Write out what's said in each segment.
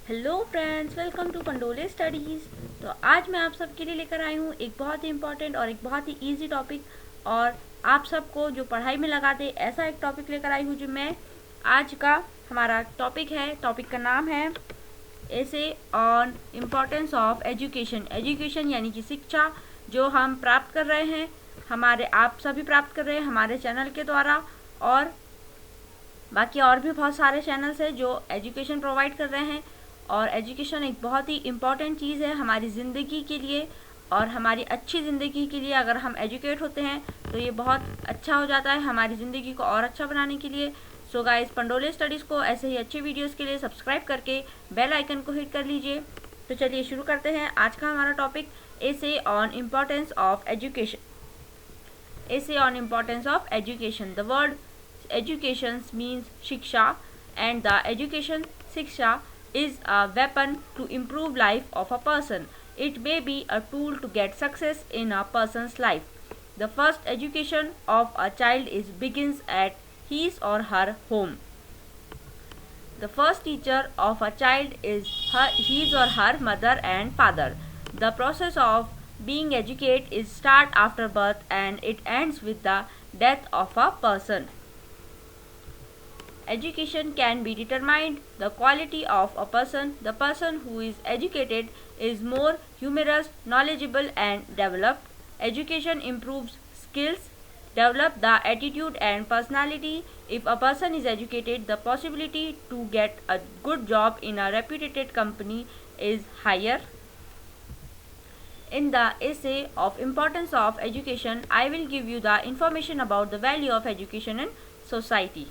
Hello friends, welcome to Pandole studies. तो आज मैं आप सबके लिए लेकर आई हूँ एक बहुत ही इम्पॉर्टेंट और एक बहुत ही इजी टॉपिक, और आप सबको जो पढ़ाई में लगा दे ऐसा एक टॉपिक लेकर आई हूँ जो मैं आज का हमारा टॉपिक है। टॉपिक का नाम है ऐसे on importance of education. Education यानी कि शिक्षा जो हम प्राप्त कर रहे हैं, हमारे आप सभी प्राप्त कर रहे हैं हमारे चैनल के द्वारा, और बाकी और भी बहुत सारे चैनल्स हैं जो एजुकेशन प्रोवाइड कर रहे हैं। और एजुकेशन एक बहुत ही इम्पॉर्टेंट चीज़ है हमारी ज़िंदगी के लिए, और हमारी अच्छी ज़िंदगी के लिए अगर हम एजुकेट होते हैं तो ये बहुत अच्छा हो जाता है हमारी ज़िंदगी को और अच्छा बनाने के लिए। सो गाइस, पंडोले स्टडीज़ को ऐसे ही अच्छे वीडियोस के लिए सब्सक्राइब करके बेल आइकन को हिट कर लीजिए। तो चलिए शुरू करते हैं आज का हमारा टॉपिक, ऐसे on importance of education. Essay on importance of education. The word education means shiksha, and the education shiksha is a weapon to improve life of a person. It may be a tool to get success in a person's life. The first education of a child begins at his or her home. The first teacher of a child is his or her mother and father. The process of being educated is start after birth and it ends with the death of a person. Education can be determined the quality of a person. The person who is educated is more humorous, knowledgeable and developed. Education improves skills, develop the attitude and personality. If a person is educated, the possibility to get a good job in a reputed company is higher. In the essay of importance of education, I will give you the information about the value of education in society.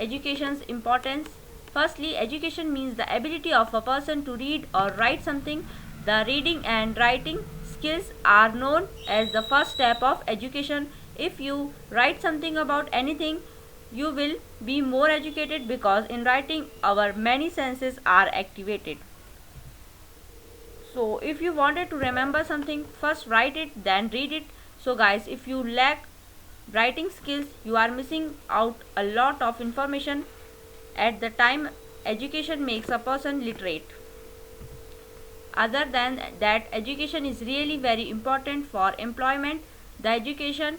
Education's importance. Firstly, education means the ability of a person to read or write something. The reading and writing skills are known as the first step of education. If you write something about anything, you will be more educated because in writing our many senses are activated. So if you wanted to remember something, first write it, then read it. So guys, if you lack writing skills, you are missing out a lot of information. At the time, education makes a person literate. Other than that, education is really very important for employment. The education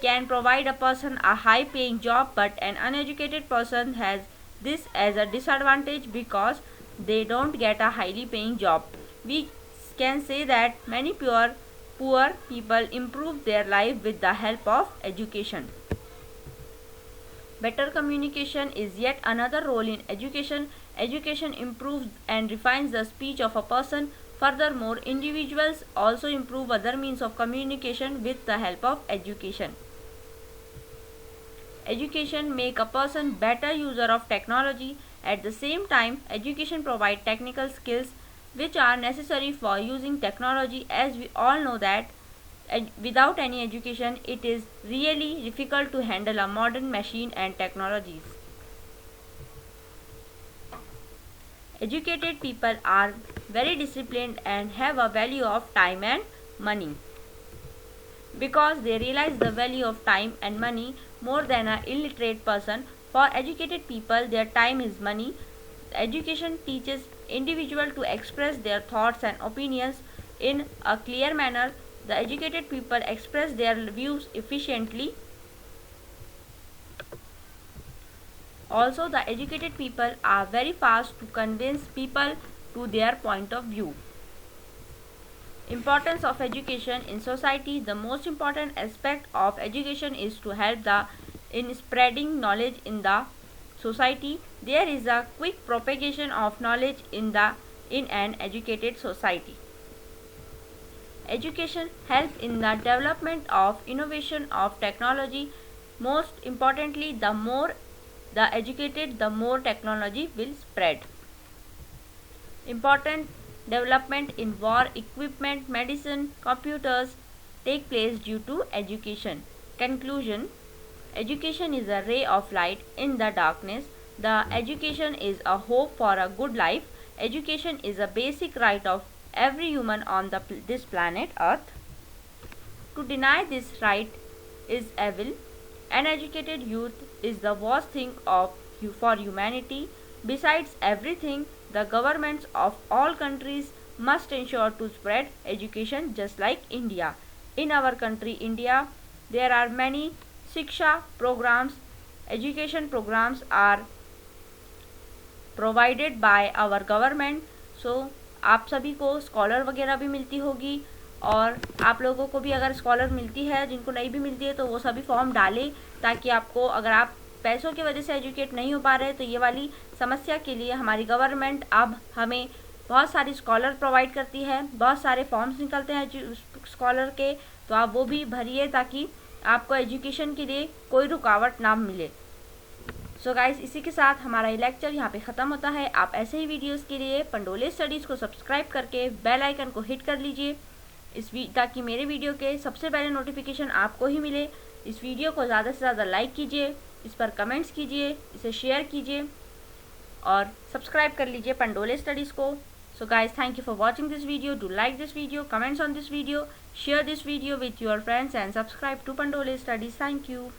can provide a person a high paying job, but an uneducated person has this as a disadvantage because they don't get a highly paying job. We can say that many poor people improve their life with the help of education. Better communication is yet another role in education. Education improves and refines the speech of a person. Furthermore, individuals also improve other means of communication with the help of education. Education make a person better user of technology. At the same time, education provide technical skills which are necessary for using technology, as we all know that without any education it is really difficult to handle a modern machine and technologies. Educated people are very disciplined and have a value of time and money because they realize the value of time and money more than an illiterate person. For educated people, their time is money. Education teaches individual to express their thoughts and opinions in a clear manner. The educated people express their views efficiently. Also, the educated people are very fast to convince people to their point of view. Importance of education in society. The most important aspect of education is to help in spreading knowledge in the society. There is a quick propagation of knowledge in an educated society. Education helps in the development of innovation of technology. Most importantly, the more the educated, the more technology will spread. Important development in war equipment, medicine, computers take place due to education. Conclusion. Education is a ray of light in the darkness. The education is a hope for a good life. Education is a basic right of every human on this planet Earth. To deny this right is evil. An educated youth is the worst thing for humanity. Besides everything, the governments of all countries must ensure to spread education just like India. In our country, India, there are many Shiksha programs, education programs are provided by our government. So आप सभी को scholar वगैरह भी मिलती होगी, और आप लोगों को भी अगर स्कॉलर मिलती है, जिनको नहीं भी मिलती है तो वो सभी फॉर्म डालें, ताकि आपको, अगर आप पैसों की वजह से एजुकेट नहीं हो पा रहे तो ये वाली समस्या के लिए हमारी गवर्नमेंट अब हमें बहुत सारी स्कॉलर प्रोवाइड करती है, बहुत सारे फॉर्म्स निकलते हैं स्कॉलर के, तो आप वो भी भरिए ताकि आपको एजुकेशन के लिए कोई रुकावट ना मिले। सो गाइस, इसी के साथ हमारा ये लेक्चर यहाँ पे ख़त्म होता है। आप ऐसे ही वीडियोस के लिए पंडोले स्टडीज़ को सब्सक्राइब करके बेल आइकन को हिट कर लीजिए ताकि मेरे वीडियो के सबसे पहले नोटिफिकेशन आपको ही मिले। इस वीडियो को ज़्यादा से ज़्यादा लाइक कीजिए, इस पर कमेंट्स कीजिए, इसे शेयर कीजिए और सब्सक्राइब कर लीजिए पंडोले स्टडीज़ को। So guys, thank you for watching this video. Do like this video, comments on this video, share this video with your friends and subscribe to Pandole Studies. Thank you.